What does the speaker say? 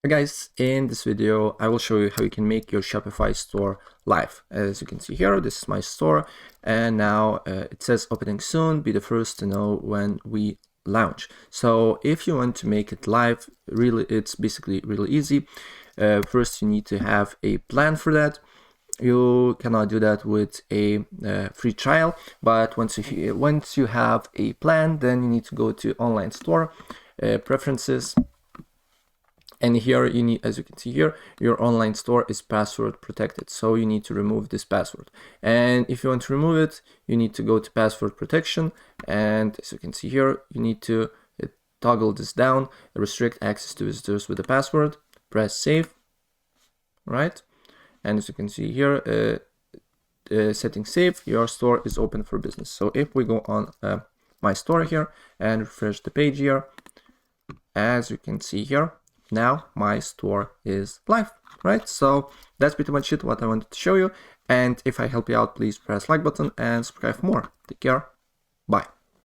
Hey guys, in this video I will show you how you can make your Shopify store live. As you can see here, this is my store, and now it says opening soon. Be the first to know when we launch. So if you want to make it live, really it's basically really easy. First you need to have a plan for that. You cannot do that with a free trial, but once you have a plan, then you need to go to online store, preferences. And here you need, as you can see here, your online store is password protected. So you need to remove this password. And if you want to remove it, you need to go to password protection. And as you can see here, you need to toggle this down, restrict access to visitors with a password, press save, right? And as you can see here, setting save, your store is open for business. So if we go on my store here and refresh the page here, as you can see here, now my store is live, right? So that's pretty much it what I wanted to show you. And if I help you out, please press like button and subscribe for more. Take care. Bye.